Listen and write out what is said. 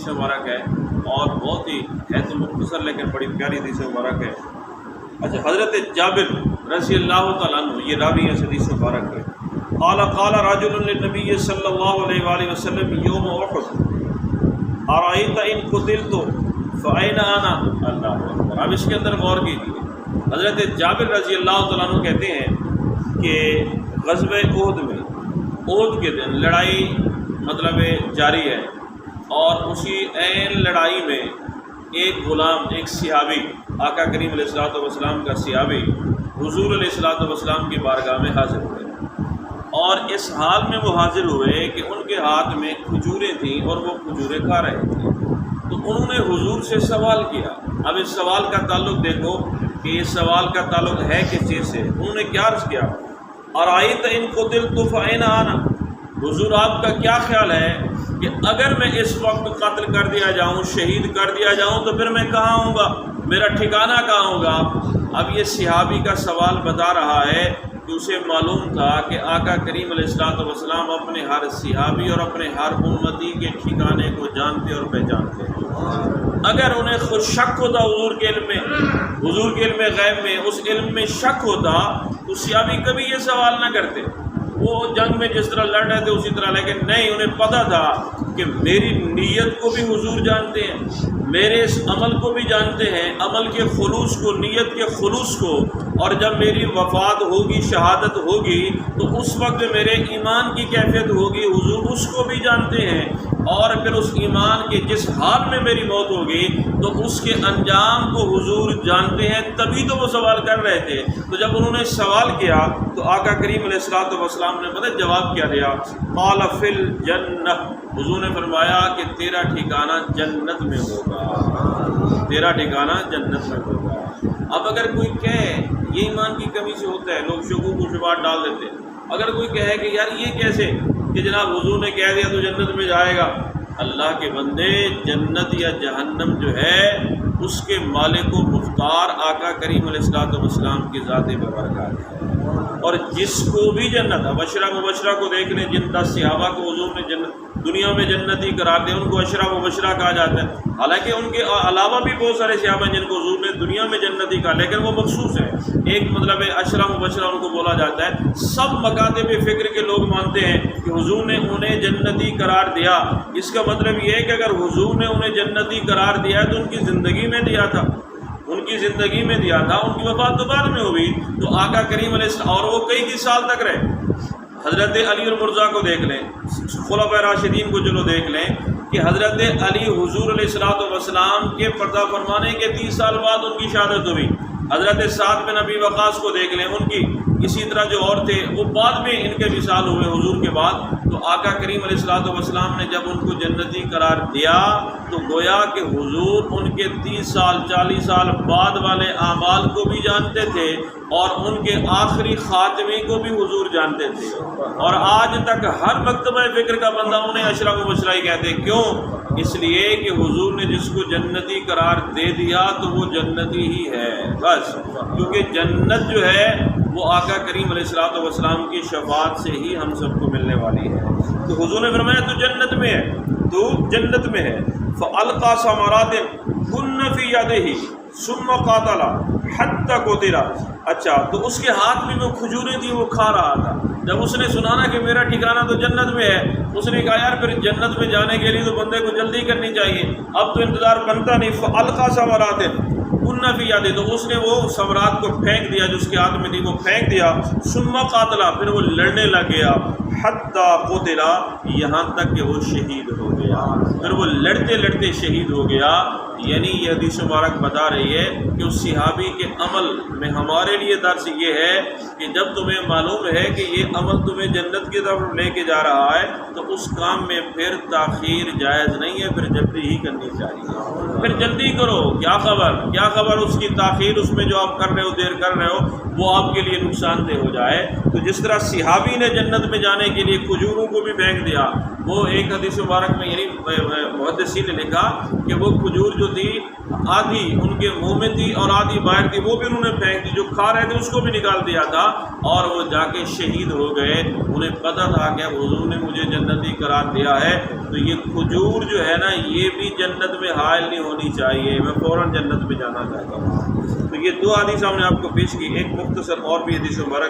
حدیث مبارک ہے اور بہت ہی ہے تو مختصر لیکن بڑی پیاری حدیث مبارک ہے۔ اچھا، حضرت جابر رضی اللہ تعالیٰ عنہ یہ راوی ہے حدیث مبارک ہے۔ قال قال رجل للنبي صلی اللہ علیہ وآلہ وسلم یوم احد ارأیت ان قتلت فأین انا۔ اللہ اکبر۔ اب اس کے اندر غور کیجیے، حضرت جابر رضی اللہ تعالیٰ عنہ کہتے ہیں کہ غزوہ احد میں، احد کے دن لڑائی مطلب جاری ہے، اور اسی عین لڑائی میں ایک غلام، ایک صحابی، آقا کریم علیہ الصلوۃ والسلام کا صحابی حضور علیہ الصلوۃ والسلام کی بارگاہ میں حاضر ہوئے، اور اس حال میں وہ حاضر ہوئے کہ ان کے ہاتھ میں کھجوریں تھیں اور وہ کھجوریں کھا رہے تھے۔ تو انہوں نے حضور سے سوال کیا۔ اب اس سوال کا تعلق دیکھو کہ اس سوال کا تعلق ہے کس چیز سے۔ انہوں نے کیا عرض کیا؟ ارأیت ان قتلت فأین انا، حضور آپ کا کیا خیال ہے کہ اگر میں اس وقت قتل کر دیا جاؤں، شہید کر دیا جاؤں تو پھر میں کہاں ہوں گا، میرا ٹھکانہ کہاں ہوگا؟ اب یہ صحابی کا سوال بتا رہا ہے کہ اسے معلوم تھا کہ آقا کریم علیہ الصلوۃ والسلام اپنے ہر صحابی اور اپنے ہر امتی کے ٹھکانے کو جانتے اور پہچانتے ہیں۔ اگر انہیں خود شک ہوتا حضور کے علم میں، حضور کے علم غیب میں، اس علم میں شک ہوتا تو صحابی کبھی یہ سوال نہ کرتے۔ وہ جنگ میں جس طرح لڑ رہے تھے اسی طرح، لیکن نہیں، انہیں پتہ تھا کہ میری نیت کو بھی حضور جانتے ہیں، میرے اس عمل کو بھی جانتے ہیں، عمل کے خلوص کو، نیت کے خلوص کو، اور جب میری وفات ہوگی، شہادت ہوگی تو اس وقت میرے ایمان کی کیفیت ہوگی، حضور اس کو بھی جانتے ہیں، اور پھر اس ایمان کے جس حال میں میری موت ہوگی تو اس کے انجام کو حضور جانتے ہیں، تبھی تو وہ سوال کر رہے تھے۔ تو جب انہوں نے سوال کیا تو آقا کریم علیہ الصلوۃ والسلام نے پتہ جواب کیا دیا؟ قال فی الجنہ، حضور نے فرمایا کہ تیرا ٹھکانہ جنت میں ہوگا، تیرا ٹھکانہ جنت میں ہوگا۔ اب اگر کوئی کہے، یہ ایمان کی کمی سے ہوتا ہے، لوگ شکوک و شبہات ڈال دیتے ہیں، اگر کوئی کہے کہ یار یہ کیسے کہ جناب حضور نے کہہ دیا تو جنت میں جائے گا، اللہ کے بندے، جنت یا جہنم جو ہے اس کے مالک و مختار آقا کریم علیہ الصلوۃ والسلام کی ذات ببرکات ہے۔ اور جس کو بھی جنت، عشرہ مبشرہ کو دیکھ لیں، جن 10 صحابہ کو حضور نے جنت دنیا میں جنتی قرار دیا، ان کو عشرہ مبشرہ کہا جاتا ہے۔ حالانکہ ان کے علاوہ بھی بہت سارے صحابہ ہیں جن کو حضور نے دنیا میں جنتی کہا، لیکن وہ مخصوص ہے، ایک مطلب عشرہ مبشرہ ان کو بولا جاتا ہے۔ سب مکاتب فکر کے لوگ مانتے ہیں کہ حضور نے انہیں جنتی قرار دیا۔ اس کا مطلب یہ ہے کہ اگر حضور نے انہیں جنتی قرار دیا ہے تو ان کی زندگی میں دیا تھا، ان کی زندگی میں دیا تھا، ان کی وفات تو بعد میں ہوئی۔ تو آقا کریم علیہ السلام، اور وہ کئی سال تک رہے۔ حضرت علی المرضیٰ کو دیکھ لیں، خلفائے راشدین کو چلو دیکھ لیں کہ حضرت علی حضور علیہ الصلوۃ والسلام کے پردہ فرمانے کے 30 سال بعد ان کی شہادت ہوئی۔ حضرت سعد بن ابی وقاص کو دیکھ لیں، ان کی اسی طرح جو اور تھے وہ بعد میں ان کے وصال ہوئے حضور کے بعد۔ تو آقا کریم علیہ الصلوۃ والسلام نے جب ان کو جنتی قرار دیا تو گویا کہ حضور ان کے 30 سال 40 سال بعد والے اعمال کو بھی جانتے تھے، اور ان کے آخری خاتمے کو بھی حضور جانتے تھے، اور آج تک ہر مکتبہ فکر کا بندہ انہیں عشرہ مبشرہ ہی کہتے ہیں۔ کیوں؟ اس لیے کہ حضور نے جس کو جنتی قرار دے دیا تو وہ جنتی ہی ہے بس، کیونکہ جنت جو ہے وہ آقا کریم علیہ الصلوۃ والسلام کی شفاعت سے ہی ہم سب کو ملنے والی ہے۔ تو حضور نے فرمایا تو جنت میں ہے، تو جنت میں ہے۔ فَأَلْقَى ثَمَرَاتٍ كُنَّ فِي يَدِهِ ثُمَّ قَاتَلَ حَتَّى قُتِلَ۔ اچھا، تو اس کے ہاتھ میں وہ کھجوریں تھیں، وہ کھا رہا تھا۔ جب اس نے سنا نا کہ میرا ٹھکانہ تو جنت میں ہے، اس نے کہا یار پھر جنت میں جانے کے لیے تو بندے کو جلدی کرنی چاہیے، اب تو انتظار بنتا نہیں۔ فَأَلْقَى ثَمَرَاتٍ كُنَّ فِي يَدِهِ، تو اس نے وہ ثمرات کو پھینک دیا جو اس کے ہاتھ میں تھی، وہ پھینک دیا۔ ثُمَّ قَاتَلَ، پھر وہ لڑنے لگ گیا۔ حَتَّى قُتِلَ، یہاں تک کہ وہ شہید ہو گیا، پھر وہ لڑتے لڑتے شہید ہو گیا۔ یعنی یہ حدیث مبارک بتا رہی ہے کہ اس صحابی کے عمل میں ہمارے لیے درس یہ ہے کہ جب تمہیں معلوم ہے کہ یہ عمل تمہیں جنت کی طرف لے کے جا رہا ہے تو اس کام میں پھر تاخیر جائز نہیں ہے، پھر جلدی ہی کرنی چاہیے، پھر جلدی کرو۔ کیا خبر اس کی تاخیر، اس میں جو آپ کر رہے ہو، دیر کر رہے ہو، وہ آپ کے لیے نقصان دہ ہو جائے۔ تو جس طرح صحابی نے جنت میں جانے کے لیے کھجوروں کو بھی پھینک دیا، وہ ایک حدیث مبارک میں یعنی محدثین نے لکھا کہ وہ کھجور جو تھی آدھی ان کے منہ میں تھی اور آدھی باہر تھی، وہ بھی انہوں نے پھینک دی، جو کھا رہے تھے اس کو بھی نکال دیا تھا، اور وہ جا کے شہید ہو گئے۔ انہیں پتہ تھا کہ حضور نے مجھے جنتی قرار دیا ہے، تو یہ کھجور جو ہے نا یہ بھی جنت میں حائل نہیں ہونی چاہیے، میں فوراً جنت میں جانا چاہتا ہوں۔ تو یہ دو حدیث ہم نے آپ کو پیش کی، ایک مختصر اور بھی حدیث مبارک